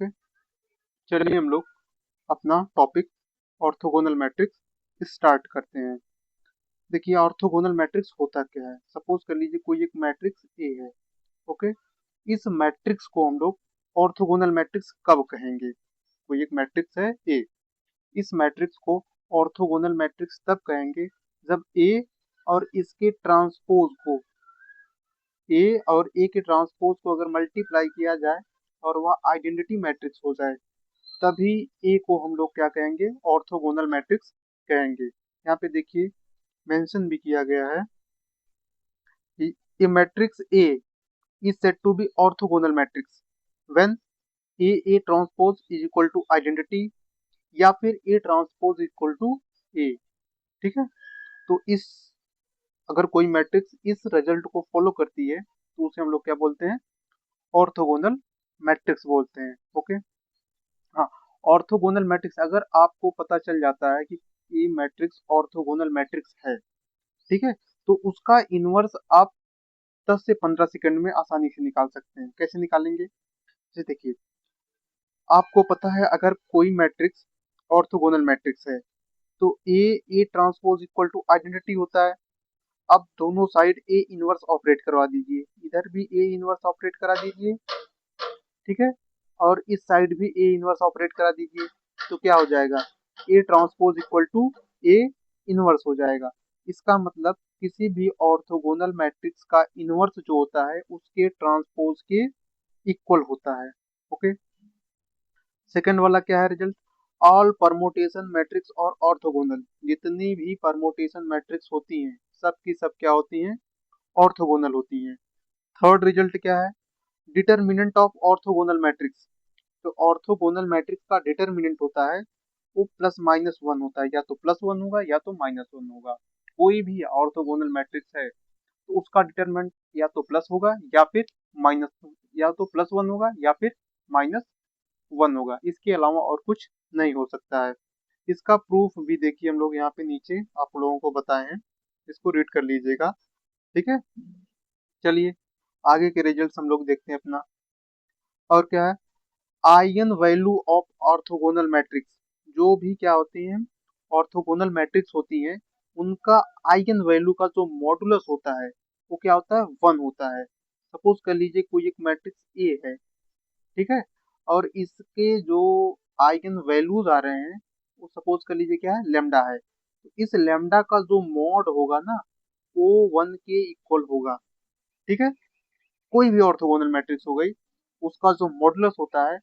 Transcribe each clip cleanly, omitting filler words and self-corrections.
Okay, चलिए हम लोग अपना टॉपिक ऑर्थोगोनल मैट्रिक्स स्टार्ट करते हैं। देखिए ऑर्थोगोनल मैट्रिक्स होता क्या है। सपोज कर लीजिए कोई एक मैट्रिक्स ए है। ओके, इस मैट्रिक्स को हम लोग ऑर्थोगोनल मैट्रिक्स कब कहेंगे। कोई एक मैट्रिक्स है ए, इस मैट्रिक्स को ऑर्थोगोनल मैट्रिक्स तब कहेंगे जब ए और इसके ट्रांसपोज को, ए और ए के ट्रांसपोज को अगर मल्टीप्लाई किया जाए और वह आइडेंटिटी मैट्रिक्स हो जाए, तभी ए को हम लोग क्या कहेंगे, ऑर्थोगोनल मैट्रिक्स कहेंगे। यहाँ पे देखिए मेंशन भी किया गया है कि a matrix A is said to be orthogonal matrix when A transpose is equal to identity या फिर A transpose equal to A. ठीक है, तो इस अगर कोई मैट्रिक्स इस रिजल्ट को फॉलो करती है तो उसे हम लोग क्या बोलते हैं, ऑर्थोगोनल मैट्रिक्स बोलते हैं। ओके, हाँ, ऑर्थोगोनल मैट्रिक्स अगर आपको पता चल जाता है कि ये मैट्रिक्स ऑर्थोगोनल मैट्रिक्स है, ठीक है, तो उसका इनवर्स आप 10 से 15 सेकंड में आसानी से निकाल सकते हैं। कैसे निकालेंगे, जैसे देखिए आपको पता है अगर कोई मैट्रिक्स ऑर्थोगोनल मैट्रिक्स है तो A transpose equal to identity होता है। अब दोनों साइड ए इनवर्स ऑपरेट करवा दीजिए, इधर भी ए इनवर्स ऑपरेट करा दीजिए, ठीक है, और इस साइड भी ए इनवर्स ऑपरेट करा दीजिए, तो क्या हो जाएगा, A transpose equal to A inverse हो जाएगा। इसका मतलब किसी भी ऑर्थोगोनल मैट्रिक्स का इनवर्स जो होता है उसके ट्रांसपोज के इक्वल होता है। ओके, सेकंड वाला क्या है रिजल्ट, ऑल परमोटेशन मैट्रिक्स और ऑर्थोगोनल, जितनी भी परमोटेशन मैट्रिक्स होती हैं सब की सब क्या होती हैं, ऑर्थोगोनल होती हैं। थर्ड रिजल्ट क्या है, डिटर्मिनेंट ऑफ ऑर्थोगोनल मैट्रिक्स, तो ऑर्थोगोनल मैट्रिक्स का डिटर्मिनेंट होता है वो प्लस माइनस वन होता है, या तो प्लस वन होगा या तो माइनस वन होगा। कोई भी ऑर्थोगोनल मैट्रिक्स है तो उसका डिटर्मिनेंट या तो प्लस होगा या फिर माइनस, या तो प्लस वन होगा या फिर माइनस वन होगा, इसके अलावा और कुछ नहीं हो सकता है। इसका प्रूफ भी देखिए हम लोग यहाँ पे नीचे आप लोगों को बताए हैं, इसको रीड कर लीजिएगा। ठीक है, चलिए आगे के रिजल्ट्स हम लोग देखते हैं अपना। और क्या है, eigen value of orthogonal matrix, जो भी क्या होती हैं ऑर्थोगोनल मैट्रिक्स होती हैं उनका आइगन वैल्यू का जो मॉडुलस होता है वो क्या होता है, वन होता है। सपोज कर लीजिए कोई एक मैट्रिक्स ए है, ठीक है, और इसके जो आइगन वैल्यूज आ रहे हैं वो सपोज कर लीजिए क्या है, लेमडा है, तो इस लेमडा का जो मॉड होगा ना वो वन के इक्वल होगा। ठीक है, कोई भी ऑर्थोगोनल मैट्रिक्स हो गई उसका जो मॉडुलस होता है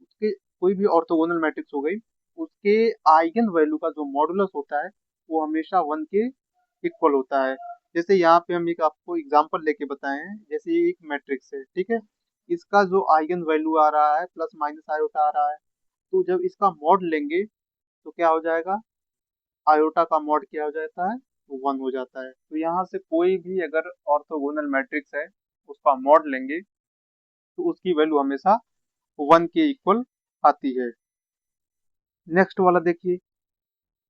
उसके, कोई भी ऑर्थोगोनल मैट्रिक्स हो गई उसके आइगन वैल्यू का जो मॉडुलस होता है वो हमेशा वन के इक्वल होता है। जैसे यहाँ पे हम एक आपको एग्जांपल लेके बताए हैं, जैसे ये एक मैट्रिक्स है, ठीक है, इसका जो आइगन वैल्यू आ रहा है प्लस माइनस आयोटा आ रहा है, तो जब इसका मॉड लेंगे तो क्या हो जाएगा, आयोटा का मॉड क्या हो जाता है, वन हो जाता है। तो यहाँ से कोई भी अगर ऑर्थोगोनल मैट्रिक्स है उसका मॉड लेंगे तो उसकी वैल्यू हमेशा वन के इक्वल आती है। नेक्स्ट वाला देखिए,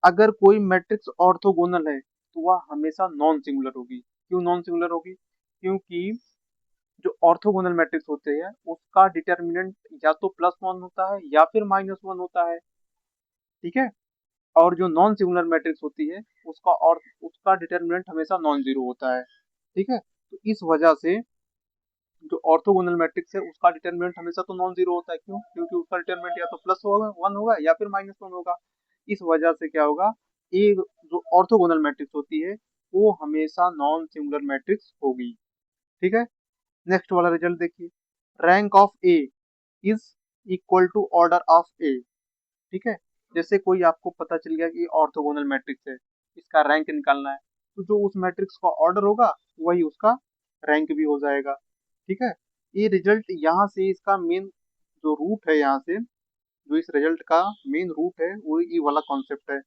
अगर कोई मैट्रिक्स ऑर्थोगोनल है तो वह हमेशा नॉन सिंगुलर होगी। क्यों नॉन सिंगुलर होगी, क्योंकि जो ऑर्थोगोनल मैट्रिक्स होते हैं उसका डिटर्मिनेंट या तो प्लस वन होता है या फिर माइनस वन होता है। ठीक है, और जो नॉन सिंगुलर मैट्रिक्स होती है उसका और उसका डिटर्मिनेंट हमेशा नॉन जीरो होता है। ठीक है, तो इस वजह से जो ऑर्थोगोनल मैट्रिक्स है उसका डिटरमिनेंट हमेशा तो नॉन जीरो होता है। क्यों, क्योंकि उसका डिटरमिनेंट या तो प्लस होगा वन होगा या फिर माइनस वन होगा। इस वजह से क्या होगा, ए जो ऑर्थोगोनल मैट्रिक्स होती है वो हमेशा नॉन सिंगुलर मैट्रिक्स होगी। ठीक है, नेक्स्ट वाला रिजल्ट देखिए, rank of A is equal to order of A. ठीक है, जैसे कोई आपको पता चल गया कि ऑर्थोगोनल मैट्रिक्स है, इसका रैंक निकालना है, तो जो उस मैट्रिक्स का ऑर्डर होगा वही उसका रैंक भी हो जाएगा। ठीक है, ये रिजल्ट यहाँ से इसका मेन जो रूट है, यहाँ से जो इस रिजल्ट का मेन रूट है वो ये वाला कॉन्सेप्ट है।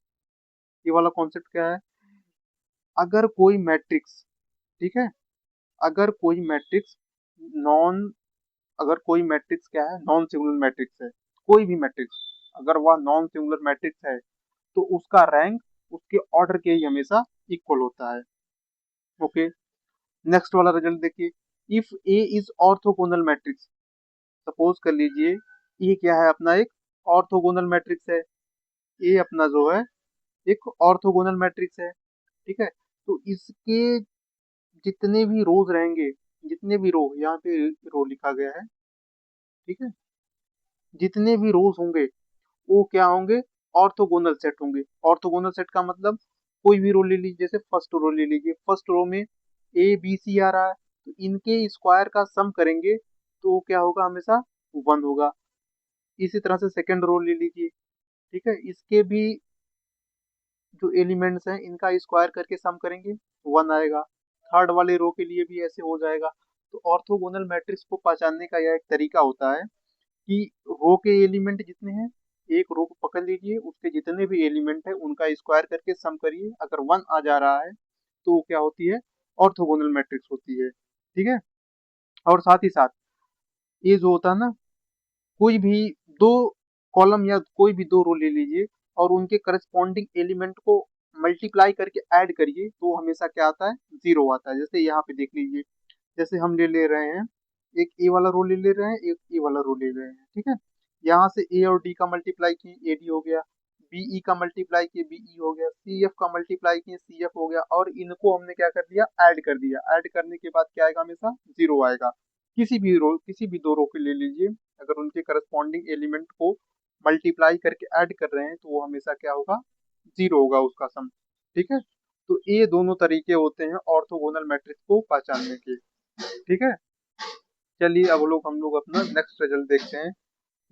ये वाला कॉन्सेप्ट क्या है, अगर कोई मैट्रिक्स, ठीक है, अगर कोई मैट्रिक्स नॉन, अगर कोई मैट्रिक्स क्या है, नॉन सिंगुलर मैट्रिक्स है, कोई भी मैट्रिक्स अगर वह नॉन सिंगुलर मैट्रिक्स है तो उसका रैंक उसके ऑर्डर के ही हमेशा इक्वल होता है। ओके, नेक्स्ट वाला रिजल्ट देखिए, if A is orthogonal matrix, suppose कर लीजिए ये क्या है अपना एक ऑर्थोगोनल मैट्रिक्स है। ये अपना जो है एक ऑर्थोगोनल मैट्रिक्स है। ठीक है, तो इसके जितने भी रोज रहेंगे, जितने भी रो, यहाँ पे रो लिखा गया है, ठीक है, जितने भी रोज होंगे वो क्या होंगे, ऑर्थोगोनल सेट होंगे। ऑर्थोगोनल सेट का मतलब कोई भी रो ले लीजिए, जैसे फर्स्ट रो ले लीजिए, फर्स्ट रो में ए बी सी आ रहा है, तो इनके स्क्वायर का सम करेंगे तो वो क्या होगा, हमेशा वन होगा। इसी तरह से सेकंड रो ले लीजिए, ठीक है, इसके भी जो एलिमेंट्स हैं इनका स्क्वायर करके सम करेंगे, वन आएगा। थर्ड वाले रो के लिए भी ऐसे हो जाएगा। तो ऑर्थोगोनल मैट्रिक्स को पहचानने का यह एक तरीका होता है कि रो के एलिमेंट जितने हैं, एक रो को पकड़ लीजिए, उसके जितने भी एलिमेंट है उनका स्क्वायर करके सम करिए, अगर वन आ जा रहा है तो वो क्या होती है, ऑर्थोगोनल मैट्रिक्स होती है। ठीक है, और साथ ही साथ ये जो होता है ना, कोई भी दो कॉलम या कोई भी दो रो ले लीजिए और उनके करस्पॉन्डिंग एलिमेंट को मल्टीप्लाई करके ऐड करिए तो हमेशा क्या आता है, जीरो आता है। जैसे यहाँ पे देख लीजिए, जैसे हम ले ले रहे हैं, एक ए वाला रो ले ले रहे हैं, एक ए वाला रो ले रहे हैं, ठीक है, यहाँ से ए और डी का मल्टीप्लाई किए, ए डी हो गया, बीई का मल्टीप्लाई किए, बीई हो गया, सी एफ का मल्टीप्लाई किए, सी एफ हो गया, और इनको हमने क्या कर दिया, ऐड कर दिया। ऐड करने के बाद क्या आएगा, हमेशा जीरो आएगा। किसी भी दो रो के ले लीजिए, अगर उनके करस्पॉन्डिंग एलिमेंट को मल्टीप्लाई करके ऐड कर रहे हैं तो वो हमेशा क्या होगा, जीरो होगा उसका सम। ठीक है, तो ये दोनों तरीके होते हैं ऑर्थोगोनल मैट्रिक्स को पहचानने के। ठीक है, चलिए अब हम लोग अपना नेक्स्ट रिजल्ट देखते हैं।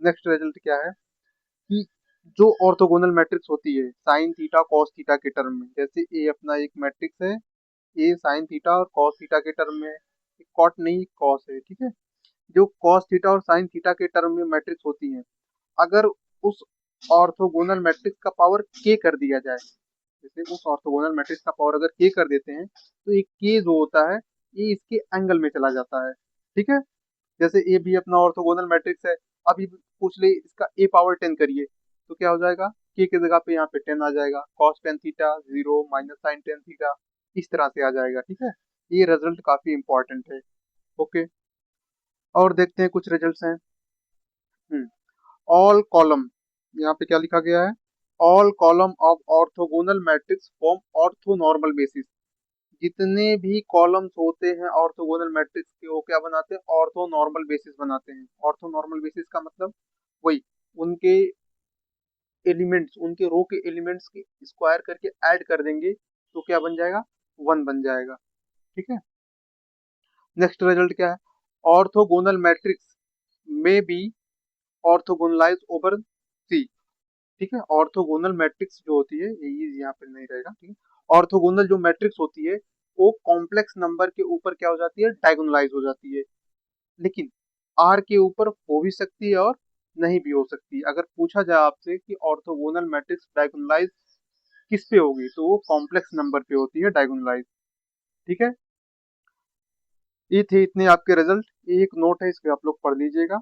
नेक्स्ट रिजल्ट क्या है कि जो ऑर्थोगोनल मैट्रिक्स होती है साइन थीटा कॉस थीटा के टर्म में, जैसे ए अपना एक मैट्रिक्स है, ए साइन थीटा और कॉस थीटा के टर्म में, कॉट नहीं कॉस है, ठीक है, जो कॉस थीटा और साइन थीटा के टर्म में मैट्रिक्स होती है, अगर उस ऑर्थोगोनल मैट्रिक्स का पावर के कर दिया जाए, जैसे उस ऑर्थोगोनल मैट्रिक्स का पावर अगर के कर देते हैं तो ये के जो होता है ये इसके एंगल में चला जाता है। ठीक है, जैसे ए भी अपना ऑर्थोगोनल मैट्रिक्स है, अभी पूछ ले इसका ए पावर 10 करिए तो क्या हो जाएगा, के की जगह पे यहाँ पे 10 आ जाएगा, cos 10 theta zero minus sine 10 theta, इस तरह से आ जाएगा। ठीक है, ये रिजल्ट काफी इंपॉर्टेंट है। ओके, और देखते हैं कुछ रिजल्ट्स हैं। ऑल कॉलम, यहाँ पे क्या लिखा गया है, all column of orthogonal matrix form orthonormal basis. जितने भी कॉलम्स होते हैं ऑर्थोगोनल मैट्रिक्स के वो क्या बनाते हैं, ऑर्थोनॉर्मल बेसिस बनाते हैं। ऑर्थोनॉर्मल बेसिस का मतलब वही, उनके एलिमेंट्स, उनके रो के एलिमेंट्स के स्क्वायर करके ऐड कर देंगे तो क्या बन जाएगा, वन बन जाएगा। ठीक है, नेक्स्ट रिजल्ट क्या है, ऑर्थोगोनल मैट्रिक्स में बी ऑर्थोगोनलाइज ओवर सी। ठीक है, ऑर्थोगोनल मैट्रिक्स जो होती है, ये यहाँ पे नहीं रहेगा, ठीक है, ऑर्थोगोनल जो मैट्रिक्स होती है वो कॉम्प्लेक्स नंबर के ऊपर क्या हो जाती है, डायगोनलाइज हो जाती है। लेकिन आर के ऊपर हो भी सकती है और नहीं भी हो सकती है। अगर पूछा जाए आपसे कि ऑर्थोगोनल मैट्रिक्स डायगोनलाइज किस पे होगी तो वो कॉम्प्लेक्स नंबर पे होती है डायगोनलाइज। ठीक है, ये थे इतने आपके रिजल्ट, ये एक नोट है, इसको आप लोग पढ़ लीजिएगा।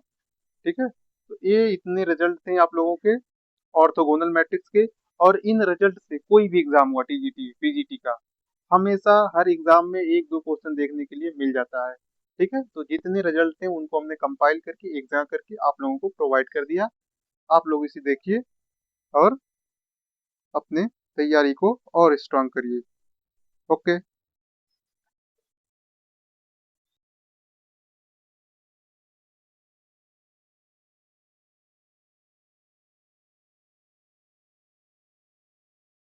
ठीक है, तो ये इतने रिजल्ट थे आप लोगों के ऑर्थोगोनल मैट्रिक्स के। और इन रिजल्ट से कोई भी एग्जाम हुआ, टीजीटी पीजीटी का, हमेशा हर एग्जाम में एक दो क्वेश्चन देखने के लिए मिल जाता है। ठीक है, तो जितने रिजल्ट थे उनको हमने कंपाइल करके एग्जाम करके आप लोगों को प्रोवाइड कर दिया। आप लोग इसे देखिए और अपने तैयारी को और स्ट्रांग करिए। ओके।